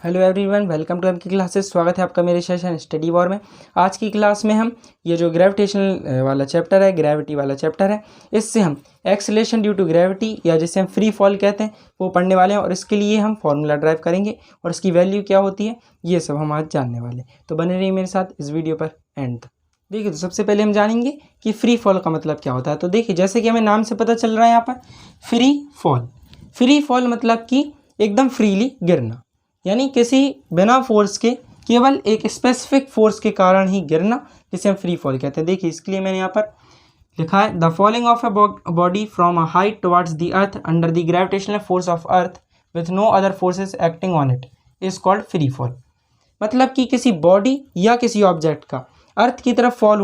Hello everyone, welcome to आपकी classes. स्वागत है आपका मेरे सेशन स्टडी वॉर में। आज की क्लास में हम ये जो ग्रेविटेशनल वाला चैप्टर है, ग्रेविटी वाला चैप्टर है, इससे हम एक्सेलेरेशन ड्यू टू ग्रेविटी या जिसे हम फ्री फॉल कहते हैं वो पढ़ने वाले हैं और इसके लिए हम फॉर्मूला ड्राइव करेंगे और इसकी वैल्यू क्या होती है ये सब हम आज जानने वाले हैं। तो बने रहिए मेरे साथ इस वीडियो पर एंड तक। देखिए, तो सबसे पहले हम जानेंगे कि फ्री फॉल का मतलब क्या होता है। तो देखिए, जैसे कि हमें नाम से पता चल रहा है यहाँ पर फ्री फॉल। फ्री फॉल मतलब कि एकदम फ्रीली गिरना, यानी किसी बिना फोर्स के केवल एक स्पेसिफिक फोर्स के कारण ही गिरना, जिसे हम फ्री फॉल कहते हैं। देखिए, इसके लिए मैंने यहाँ पर लिखा है the falling of a body from a height towards the earth under the gravitational force of earth with no other forces acting on it is called free fall. मतलब कि किसी बॉडी या किसी ऑब्जेक्ट का अर्थ की तरफ फॉल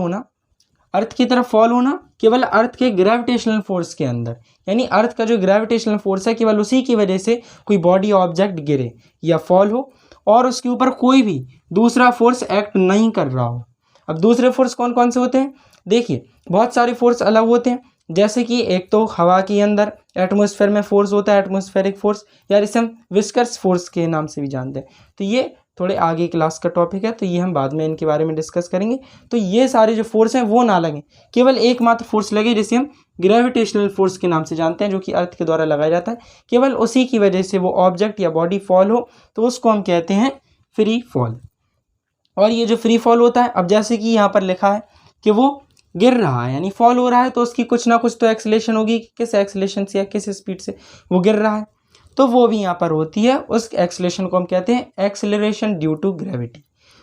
होना केवल अर्थ के ग्रेविटेशनल फोर्स के अंदर, यानी अर्थ का जो ग्रेविटेशनल फोर्स है केवल उसी की वजह से कोई बॉडी ऑब्जेक्ट गिरे या फॉल हो और उसके ऊपर कोई भी दूसरा फोर्स एक्ट नहीं कर रहा हो। अब दूसरे फोर्स कौन कौन से होते हैं? देखिए, बहुत सारे फोर्स अलग होते हैं, जैसे कि एक तो हवा के अंदर एटमॉस्फेयर में फोर्स होता है, एटमॉस्फेरिक फोर्स, या इसे हम विस्कस फोर्स के नाम से भी जानते हैं। तो ये थोड़े आगे क्लास का टॉपिक है, तो ये हम बाद में इनके बारे में डिस्कस करेंगे। तो ये सारे जो फोर्स हैं वो ना लगे, केवल एकमात्र फोर्स लगे जिसे हम ग्रेविटेशनल फोर्स के नाम से जानते हैं, जो कि अर्थ के द्वारा लगाया जाता है। केवल उसी की वजह से वो ऑब्जेक्ट या बॉडी फॉल हो तो उसको हम कहते हैं फ्री फॉल। और ये जो फ्री फॉल होता है, अब जैसे कि यहाँ पर लिखा है कि वो गिर रहा है यानी फॉल हो रहा है, तो उसकी कुछ ना कुछ तो एक्सेलेरेशन होगी, किस एक्सेलेरेशन से या किस स्पीड से वो गिर रहा है, तो वो भी यहाँ पर होती है। उस एक्सेलेरेशन को हम कहते हैं एक्सेलरेशन ड्यू टू ग्रेविटी।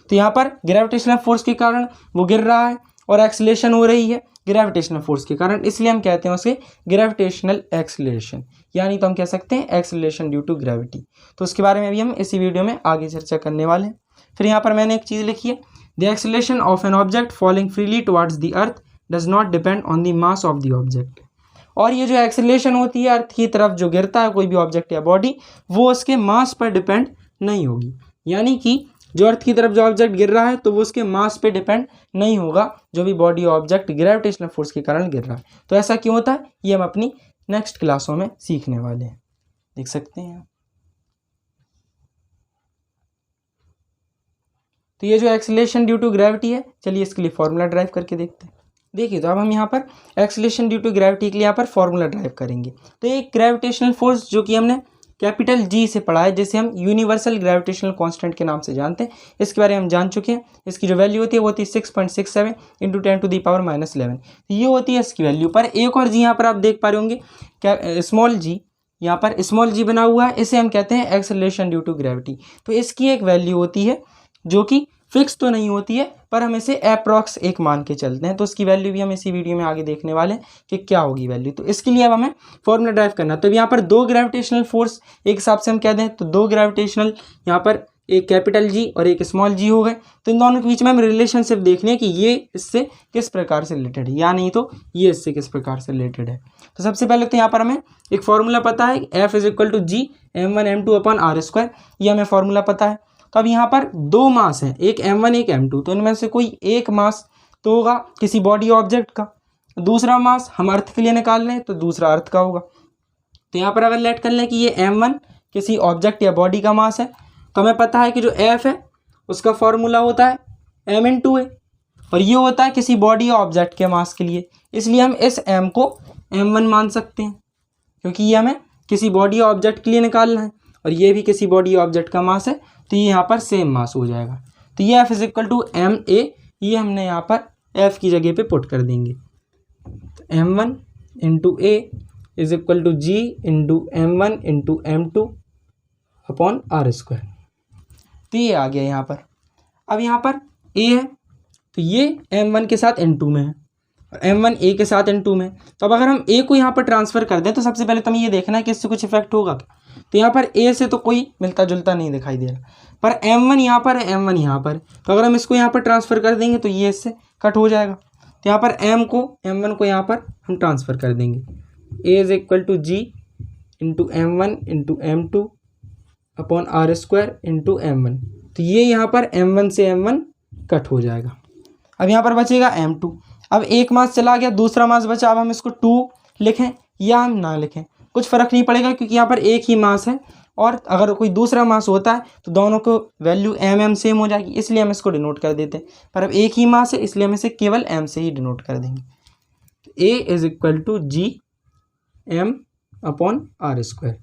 तो यहाँ पर ग्रेविटेशनल फोर्स के कारण वो गिर रहा है और एक्सेलरेशन हो रही है ग्रेविटेशनल फोर्स के कारण, इसलिए हम कहते हैं उसे ग्रेविटेशनल एक्सेलरेशन, यानी तो हम कह सकते हैं एक्सेलरेशन ड्यू टू ग्रेविटी। तो उसके बारे में अभी हम इसी वीडियो में आगे चर्चा करने वाले हैं। फिर यहाँ पर मैंने एक चीज़ लिखी है, the acceleration of an object falling freely towards the earth does not depend on the mass of the object. और ये जो एक्सेलरेशन होती है अर्थ की तरफ जो गिरता है कोई भी ऑब्जेक्ट या बॉडी, वो उसके मास पर डिपेंड नहीं होगी, यानी कि जो अर्थ की तरफ जो ऑब्जेक्ट गिर रहा है तो वो उसके मास पे डिपेंड नहीं होगा, जो भी बॉडी ऑब्जेक्ट ग्रेविटेशनल फोर्स के कारण गिर रहा है। तो ऐसा क्यों होता है ये हम अपनी नेक्स्ट क्लासों में सीखने वाले हैं, देख सकते हैं। तो ये जो एक्सेलरेशन ड्यू टू ग्रेविटी है, चलिए इसके लिए फॉर्मूला ड्राइव करके देखते हैं। देखिए, तो अब हम यहाँ पर एक्सेलरेशन ड्यू टू ग्रेविटी के लिए यहाँ पर फॉर्मूला ड्राइव करेंगे। तो एक ग्रेविटेशनल फोर्स जो कि हमने कैपिटल जी से पढ़ा है, जिसे हम यूनिवर्सल ग्रेविटेशनल कांस्टेंट के नाम से जानते हैं, इसके बारे में हम जान चुके हैं। इसकी जो वैल्यू होती है वो होती है 6.67 × 10⁻⁻11। ये होती है इसकी वैल्यू। पर एक और जी यहाँ पर आप देख पा रहे होंगे, क्या स्मॉल जी, यहाँ पर स्मॉल जी बना हुआ है, इसे हम कहते हैं एक्सेलरेशन ड्यू टू ग्रेविटी। तो इसकी एक वैल्यू होती है जो कि फिक्स तो नहीं होती है, पर हम इसे अप्रॉक्स एक मान के चलते हैं। तो उसकी वैल्यू भी हम इसी वीडियो में आगे देखने वाले हैं कि क्या होगी वैल्यू। तो इसके लिए अब हमें फॉर्मूला ड्राइव करना है। तो यहाँ पर दो ग्रेविटेशनल फोर्स एक हिसाब से हम कह दें तो दो ग्रेविटेशनल, यहाँ पर एक कैपिटल जी और एक स्मॉल जी हो गए। तो इन दोनों के बीच में हम रिलेशनशिप देखनी है कि ये इससे किस प्रकार से रिलेटेड है, या नहीं तो ये इससे किस प्रकार से रिलेटेड है। तो सबसे पहले तो यहाँ पर हमें एक फॉर्मूला पता है, F = G m1m2/r²। ये हमें फॉर्मूला पता है। तो अब यहाँ पर दो मास हैं, एक m1 एक m2, तो इनमें से कोई एक मास तो होगा किसी बॉडी ऑब्जेक्ट का, दूसरा मास हम अर्थ के लिए निकाल लें तो दूसरा अर्थ का होगा। तो यहाँ पर अगर लेट कर लें कि ये m1 किसी ऑब्जेक्ट या बॉडी का मास है, तो हमें पता है कि जो F है उसका फॉर्मूला होता है m×a, और ये होता है किसी बॉडी या ऑब्जेक्ट के मास के लिए, इसलिए हम इस m को m1 मान सकते हैं, क्योंकि ये हमें किसी बॉडी या ऑब्जेक्ट के लिए निकालना है और ये भी किसी बॉडी या ऑब्जेक्ट का मास है, तो ये यहाँ पर सेम मास हो जाएगा। तो ये F = ma, ये हमने यहाँ पर F की जगह पे पुट कर देंगे। तो m1 × a = G × m1 × m2/r²। तो ये आ गया यहाँ पर। अब यहाँ पर a है तो ये m1 के साथ n2 में है और m1 a के साथ n2 में। तो अब अगर हम a को यहाँ पर ट्रांसफ़र कर दें तो सबसे पहले तो हमें ये देखना है कि इससे कुछ इफेक्ट होगा क्या। तो यहाँ पर a से तो कोई मिलता जुलता नहीं दिखाई दे रहा, पर m1 यहाँ पर है, m1 यहाँ पर, तो अगर हम इसको यहाँ पर ट्रांसफ़र कर देंगे तो ये इससे कट हो जाएगा। तो यहाँ पर m1 को यहाँ पर हम ट्रांसफ़र कर देंगे, a = G × m1 × m2/r² × m1। तो ये यहाँ पर m1 से m1 कट हो जाएगा। अब यहाँ पर बचेगा m2। अब एक मास चला गया, दूसरा मास बचा। अब हम इसको 2 लिखें या हम ना लिखें कुछ फ़र्क नहीं पड़ेगा, क्योंकि यहाँ पर एक ही मास है और अगर कोई दूसरा मास होता है तो दोनों को वैल्यू एम सेम हो जाएगी, इसलिए हम इसको डिनोट कर देते हैं। पर अब एक ही मास है इसलिए हम इसे केवल एम से ही डिनोट कर देंगे। A is equal to G M upon R square.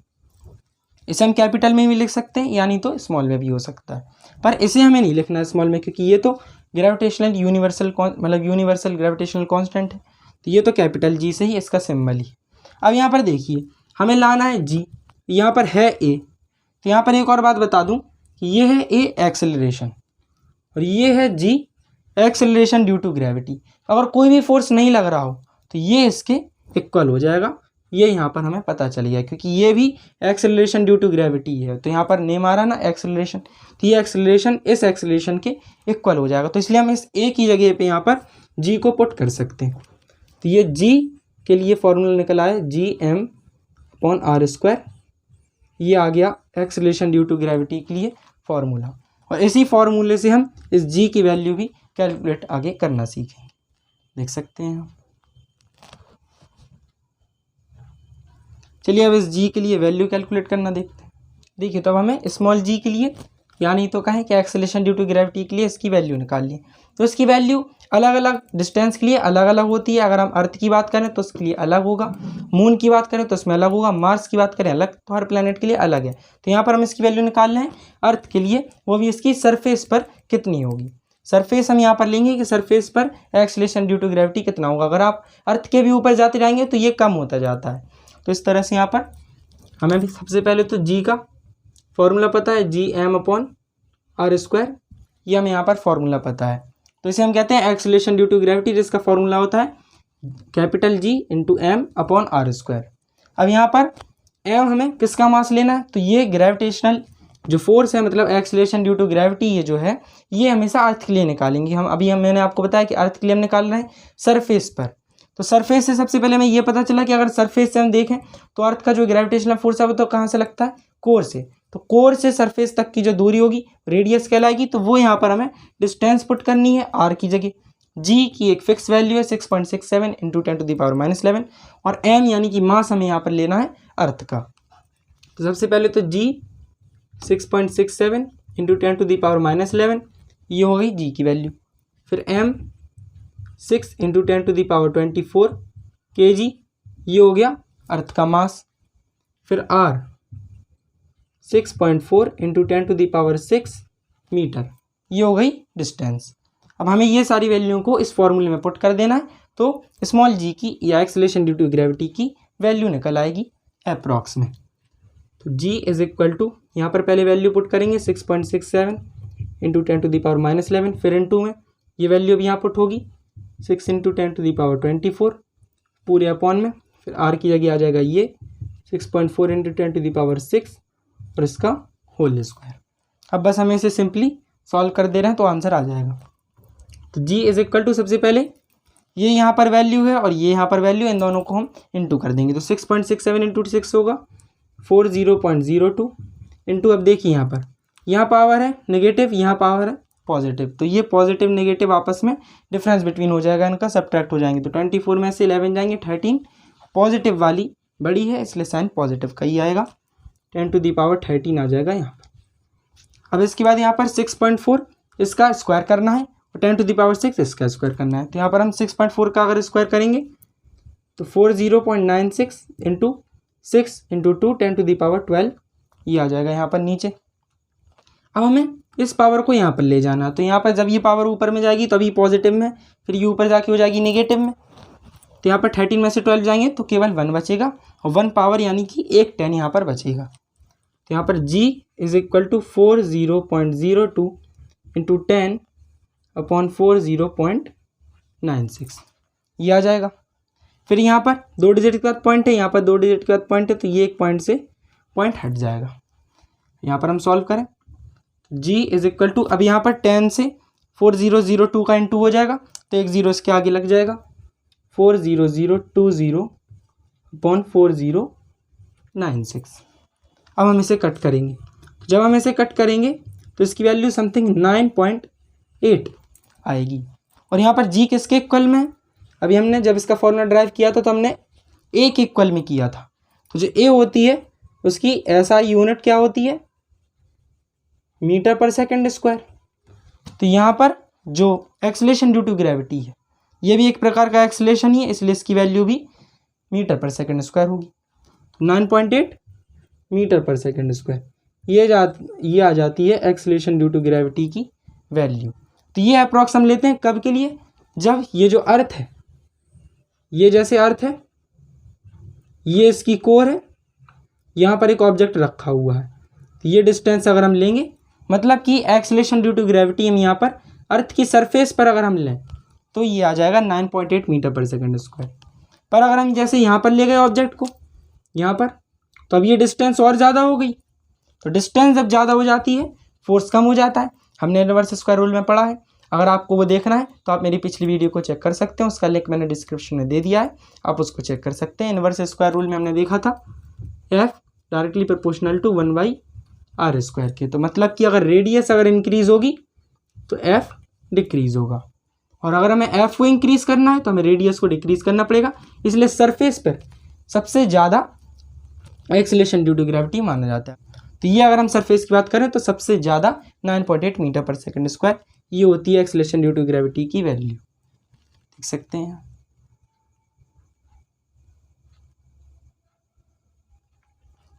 इसे हम कैपिटल में भी लिख सकते हैं यानी तो स्मॉल में भी हो सकता है, पर इसे हमें नहीं लिखना है स्मॉल में, क्योंकि ये तो ग्रेविटेशनल यूनिवर्सल मतलब यूनिवर्सल ग्रेविटेशनल कांस्टेंट है, तो ये तो कैपिटल जी से ही इसका सिंबल ही। अब यहाँ पर देखिए हमें लाना है जी, यहाँ पर है ए, तो यहाँ पर एक और बात बता दूँ कि ये है ए एक्सेलरेशन और ये है जी एक्सेलरेशन ड्यू टू ग्रेविटी। अगर कोई भी फोर्स नहीं लग रहा हो तो ये इसके इक्वल हो जाएगा, ये यहाँ पर हमें पता चल गया, क्योंकि ये भी एक्सेलरेशन ड्यू टू ग्रेविटी है। तो यहाँ पर नेम आ रहा ना एक्सेलरेशन, तो ये एक्सेलरेशन इस एक्सेलरेशन के इक्वल हो जाएगा, तो इसलिए हम इस ए की जगह पे यहाँ पर जी को पुट कर सकते हैं। तो ये जी के लिए फॉर्मूला निकला है G M upon R square, ये आ गया एक्सेलरेशन ड्यू टू ग्रेविटी के लिए फॉर्मूला। और इसी फॉर्मूले से हम इस जी की वैल्यू भी कैलकुलेट आगे करना सीखेंगे, देख सकते हैं हम। चलिए अब इस जी के लिए वैल्यू कैलकुलेट करना देखते हैं। देखिए तो अब हमें स्मॉल जी के लिए यानी तो कहें कि एक्सेलरेशन ड्यू टू ग्रेविटी के लिए इसकी वैल्यू निकाल ली, तो इसकी वैल्यू अलग अलग डिस्टेंस के लिए अलग अलग होती है। अगर हम अर्थ की बात करें तो उसके लिए अलग होगा, मून की बात करें तो उसमें अलग होगा, मार्स की बात करें अलग, तो हर प्लैनेट के लिए अलग है। तो यहाँ पर हम इसकी वैल्यू निकाल रहे हैं अर्थ के लिए, वो भी इसकी सरफेस पर कितनी होगी। सरफेस हम यहाँ पर लेंगे कि सरफेस पर एक्सेलरेशन ड्यू टू ग्रेविटी कितना होगा। अगर आप अर्थ के भी ऊपर जाते जाएंगे तो ये कम होता जाता है, तो इस तरह से यहाँ पर हमें भी सबसे पहले तो जी का फॉर्मूला पता है, G M upon R square, ये हमें यहाँ पर फॉर्मूला पता है। तो इसे हम कहते हैं एक्सेलरेशन ड्यू टू ग्रेविटी, जिसका फॉर्मूला होता है capital G into M upon R square. अब यहाँ पर एम हमें किसका मास लेना है, तो ये ग्रेविटेशनल जो फोर्स है मतलब एक्सेलरेशन ड्यू टू ग्रेविटी ये जो है ये हमेशा अर्थ के लिए निकालेंगे हम। अभी मैंने आपको बताया कि अर्थ के लिए हम निकाल रहे हैं सरफेस पर, तो सरफेस से सबसे पहले हमें ये पता चला कि अगर सरफेस से हम देखें तो अर्थ का जो ग्रेविटेशनल फोर्स है वो तो कहाँ से लगता है, कोर से। तो कोर से सरफेस तक की जो दूरी होगी रेडियस कहलाएगी, तो वो यहाँ पर हमें डिस्टेंस पुट करनी है आर की जगह। जी की एक फिक्स वैल्यू है 6.67 इंटू 10⁻11 और एम यानी कि मास हमें यहाँ पर लेना है अर्थ का। तो सबसे पहले तो जी 6.67 इंटू 10⁻11 ये हो गई जी की वैल्यू, फिर एम 6 इंटू 10⁻24 kg ये हो गया अर्थ का मास, फिर आर 6.4 इंटू 10⁻6 मीटर ये हो गई डिस्टेंस। अब हमें ये सारी वैल्यू को इस फॉर्मूले में पुट कर देना है, तो स्मॉल जी की या एक्सेलरेशन ड्यू टू ग्रेविटी की वैल्यू निकल आएगी अप्रॉक्स में। तो जी इज इक्वल टू यहाँ पर पहले वैल्यू पुट करेंगे 6.67 इंटू 10⁻11, फिर इंटू में ये वैल्यू अब यहाँ पुट होगी 6 इंटू 10⁻24 पूरे अपॉन में, फिर आर की जगह आ जाएगा ये 6.4 इंटू 10⁻6 और इसका होल स्क्वायर। अब बस हमें इसे सिंपली सॉल्व कर दे रहे हैं तो आंसर आ जाएगा। तो जी इज इक्वल टू सबसे पहले ये यहाँ पर वैल्यू है और ये यहाँ पर वैल्यू, इन दोनों को हम इंटू कर देंगे, तो 6.67 इंटू 6 होगा 40.02 इंटू, अब देखिए यहाँ पावर है नेगेटिव, यहाँ पावर है पॉजिटिव, तो ये पॉजिटिव नेगेटिव आपस में डिफरेंस बिटवीन हो जाएगा, इनका सब्ट्रैक्ट हो जाएंगे, तो 24 में से 11 जाएंगे 13, पॉजिटिव वाली बड़ी है इसलिए साइन पॉजिटिव का ही आएगा, 10⁻13 आ जाएगा यहाँ पर। अब इसके बाद यहाँ पर 6.4 इसका स्क्वायर करना है और 10⁻6 इसका स्क्वायर करना है, तो यहाँ पर हम 6.4 का अगर स्क्वायर करेंगे तो 40.96 इंटू 6 इंटू 2 10⁻12 ये आ जाएगा यहाँ पर नीचे। अब हमें इस पावर को यहाँ पर ले जाना है, तो यहाँ पर जब ये पावर ऊपर में जाएगी तभी पॉजिटिव में, फिर ये ऊपर जाके हो जाएगी नेगेटिव में, तो यहाँ पर 13 में से 12 जाएंगे तो केवल 1 बचेगा और 1 पावर यानी कि एक 10 यहाँ पर बचेगा। तो यहाँ पर g is equal to 40.02 into 10/40.96 ये आ जाएगा। फिर यहाँ पर 2 डिजिट के बाद पॉइंट है, यहाँ पर 2 डिजिट के बाद पॉइंट है, तो ये एक पॉइंट से पॉइंट हट जाएगा। यहाँ पर हम सॉल्व करें g इज इक्वल टू, अब यहाँ पर 10 से 4002 का इंटू हो जाएगा तो एक जीरो इसके आगे लग जाएगा, 40020/4096। अब हम इसे कट करेंगे, जब हम इसे कट करेंगे तो इसकी वैल्यू समथिंग 9.8 आएगी। और यहाँ पर g किसके इक्वल में है, अभी हमने जब इसका फॉर्मूला ड्राइव किया था तो हमने a के इक्वल में किया था, तो जो a होती है उसकी SI यूनिट क्या होती है, मीटर पर सेकंड स्क्वायर। तो यहाँ पर जो एक्सेलरेशन ड्यू टू ग्रेविटी है ये भी एक प्रकार का एक्सेलरेशन ही है, इसलिए इसकी वैल्यू भी मीटर पर सेकंड स्क्वायर होगी। 9.8 मीटर पर सेकंड स्क्वायर ये आ जाती है एक्सेलरेशन ड्यू टू ग्रेविटी की वैल्यू। तो ये अप्रॉक्स हम लेते हैं कब के लिए, जब ये जो अर्थ है, ये जैसे अर्थ है, ये इसकी कोर है, यहाँ पर एक ऑब्जेक्ट रखा हुआ है, तो ये डिस्टेंस अगर हम लेंगे, मतलब कि एक्सेलरेशन ड्यू टू ग्रेविटी हम यहाँ पर अर्थ की सरफेस पर अगर हम लें तो ये आ जाएगा 9.8 मीटर पर सेकंड स्क्वायर। पर अगर हम जैसे यहाँ पर ले गए ऑब्जेक्ट को यहाँ पर, तो अब ये डिस्टेंस और ज़्यादा हो गई। तो डिस्टेंस जब ज़्यादा हो जाती है फोर्स कम हो जाता है, हमने इनवर्स स्क्वायर रूल में पढ़ा है। अगर आपको वो देखना है तो आप मेरी पिछली वीडियो को चेक कर सकते हैं, उसका लिंक मैंने डिस्क्रिप्शन में दे दिया है, आप उसको चेक कर सकते हैं। इनवर्स स्क्वायर रूल में हमने देखा था F directly proportional to 1/r² के। तो मतलब कि अगर रेडियस अगर इंक्रीज होगी तो F डिक्रीज होगा, और अगर हमें F को इंक्रीज करना है तो हमें रेडियस को डिक्रीज करना पड़ेगा। इसलिए सरफेस पर सबसे ज़्यादा एक्सेलरेशन ड्यू टू ग्रेविटी माना जाता है। तो ये अगर हम सरफेस की बात करें तो सबसे ज़्यादा 9.8 मीटर पर सेकंड स्क्वायर ये होती है एक्सेलरेशन ड्यू टू ग्रेविटी की वैल्यू, देख सकते हैं।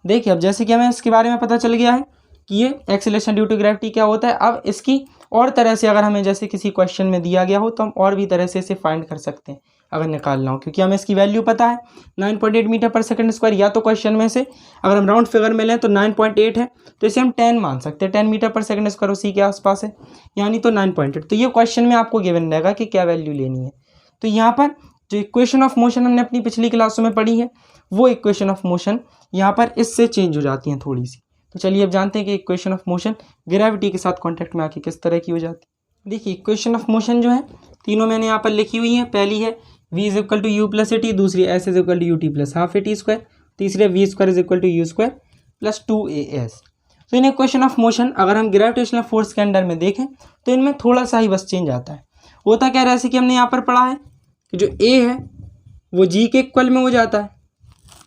देखिए अब जैसे कि हमें इसके बारे में पता चल गया है कि ये एक्सेलरेशन ड्यू टू ग्रेविटी क्या होता है। अब इसकी और तरह से अगर हमें जैसे किसी क्वेश्चन में दिया गया हो तो हम और भी तरह से इसे फाइंड कर सकते हैं अगर निकालना हो, क्योंकि हमें इसकी वैल्यू पता है 9.8 मीटर पर सेकंड स्क्वायर। या तो क्वेश्चन में से अगर हम राउंड फिगर में लें तो 9.8 है, तो इसे हम 10 मान सकते हैं, 10 मीटर पर सेकंड स्क्वायर उसी के आसपास है, यानी तो 9.8। तो ये क्वेश्चन में आपको गिवन रहेगा कि क्या वैल्यू लेनी है। तो यहाँ पर जो इक्वेशन ऑफ मोशन हमने अपनी पिछली क्लासों में पढ़ी है वो इक्वेशन ऑफ मोशन यहाँ पर इससे चेंज हो जाती हैं थोड़ी सी। तो चलिए अब जानते हैं कि इक्वेशन ऑफ मोशन ग्रेविटी के साथ कॉन्टैक्ट में आके किस तरह की हो जाती है। देखिए इक्वेशन ऑफ मोशन जो है तीनों मैंने यहाँ पर लिखी हुई है। पहली है v is equal to you plus A t, दूसरी s is equal to u t plus half a t square, तीसरी v square is equal to u square plus 2as। तो इन इक्वेशन ऑफ मोशन अगर हम gravitational force के under में देखें तो इनमें थोड़ा सा ही बस चेंज आता है। होता क्या है, जैसे कि हमने यहाँ पर पढ़ा है कि जो a है वो g के इक्वल में हो जाता है,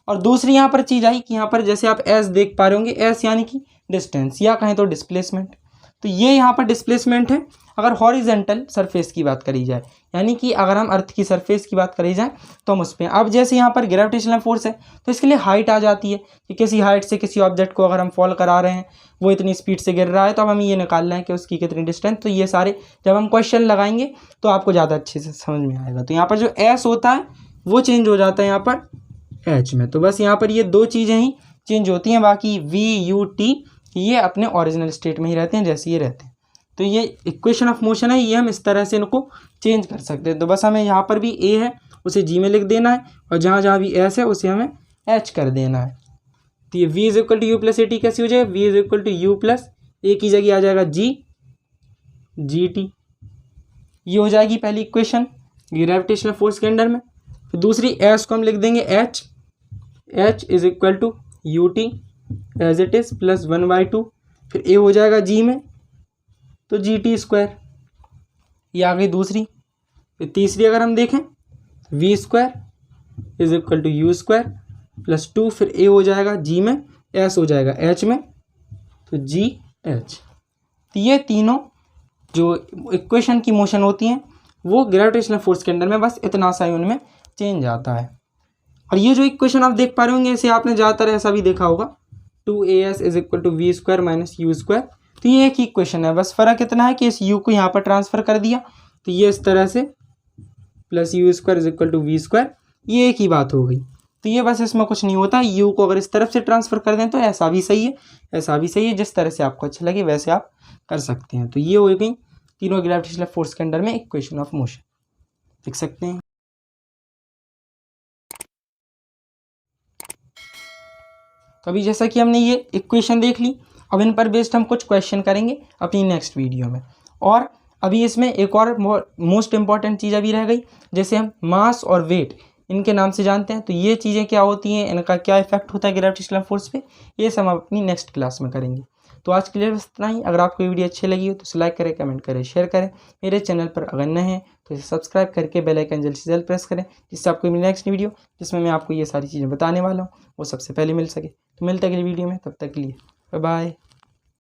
और दूसरी यहाँ पर चीज़ आई कि यहाँ पर जैसे आप s देख पा रहे होंगे, s यानी कि डिस्टेंस या कहें तो डिस्प्लेसमेंट। तो ये यहाँ पर डिस्प्लेसमेंट है अगर हॉरिजेंटल सरफेस की बात करी जाए, यानी कि अगर हम अर्थ की सरफेस की बात करी जाए तो हम उस पर। अब जैसे यहाँ पर ग्रेविटेशनल फोर्स है तो इसके लिए हाइट आ जाती है कि किसी हाइट से किसी ऑब्जेक्ट को अगर हम फॉल करा रहे हैं, वो इतनी स्पीड से गिर रहा है, तो अब हमें ये निकालना है कि उसकी कितनी डिस्टेंस। तो ये सारे जब हम क्वेश्चन लगाएंगे तो आपको ज़्यादा अच्छे से समझ में आएगा। तो यहाँ पर जो एस होता है वो चेंज हो जाता है यहाँ पर एच में। तो बस यहाँ पर ये दो चीज़ें ही चेंज होती हैं, बाकी वी यू टी ये अपने ओरिजिनल स्टेट में ही रहते हैं जैसे ये रहते हैं। तो ये इक्वेशन ऑफ मोशन है, ये हम इस तरह से इनको चेंज कर सकते हैं। तो बस हमें यहाँ पर भी ए है उसे जी में लिख देना है, और जहाँ जहाँ भी एस है उसे हमें एच कर देना है। तो ये V is equal to you plus A T कैसे हो जाएगा, V is equal to you plus A की जगह आ जाएगा जी टी। ये हो जाएगी पहली इक्वेशन ग्रेविटेशनल फोर्स के अंडर में। फिर दूसरी एस को हम लिख देंगे h is equal to u t as it is plus 1/2। फिर ए हो जाएगा जी में तो जी टी स्क्वायर, ये आ गई दूसरी। फिर तीसरी अगर हम देखें v square is equal to u square plus 2, फिर ए हो जाएगा जी में, एस हो जाएगा एच में, तो जी एच। तो ये तीनों जो इक्वेशन की मोशन होती हैं वो ग्रेविटेशनल फोर्स के अंदर में बस इतना सा ही उनमें चेंज आता है। और ये जो इक्वेशन आप देख पा रहे होंगे इसे आपने ज़्यादातर ऐसा भी देखा होगा 2as is equal to v square minus u square. तो ये एक ही इक्वेशन है, बस फ़र्क इतना है कि इस u को यहाँ पर ट्रांसफ़र कर दिया, तो ये इस तरह से plus u square is equal to v square, ये एक ही बात हो गई। तो ये बस इसमें कुछ नहीं होता, u को अगर इस तरफ से ट्रांसफ़र कर दें तो ऐसा भी सही है, ऐसा भी सही है, जिस तरह से आपको अच्छा लगे वैसे आप कर सकते हैं। तो ये हो गई तीनों ग्रेविटेशनल फोर्स के अंडर में इक्वेशन ऑफ मोशन, देख सकते हैं। तो अभी जैसा कि हमने ये इक्वेशन देख ली, अब इन पर बेस्ड हम कुछ क्वेश्चन करेंगे अपनी नेक्स्ट वीडियो में। और अभी इसमें एक और मोस्ट इम्पॉर्टेंट चीज़ अभी रह गई, जैसे हम मास और वेट इनके नाम से जानते हैं। तो ये चीज़ें क्या होती हैं, इनका क्या इफेक्ट होता है ग्रेविटेशनल फोर्स पे, ये सब हम अपनी नेक्स्ट क्लास में करेंगे। तो आज के लिए बस इतना ही। अगर आपको ये वीडियो अच्छी लगी हो तो इसे लाइक करें, कमेंट करें, शेयर करें। मेरे चैनल पर अगर नए हैं तो इसे सब्सक्राइब करके बेल आइकन जल्द से जल्द प्रेस करें, जिससे आपको मेरी नेक्स्ट वीडियो जिसमें मैं आपको ये सारी चीज़ें बताने वाला हूँ वो सबसे पहले मिल सके। तो मिलते अगली वीडियो में, तब तक के लिए बाय बाय।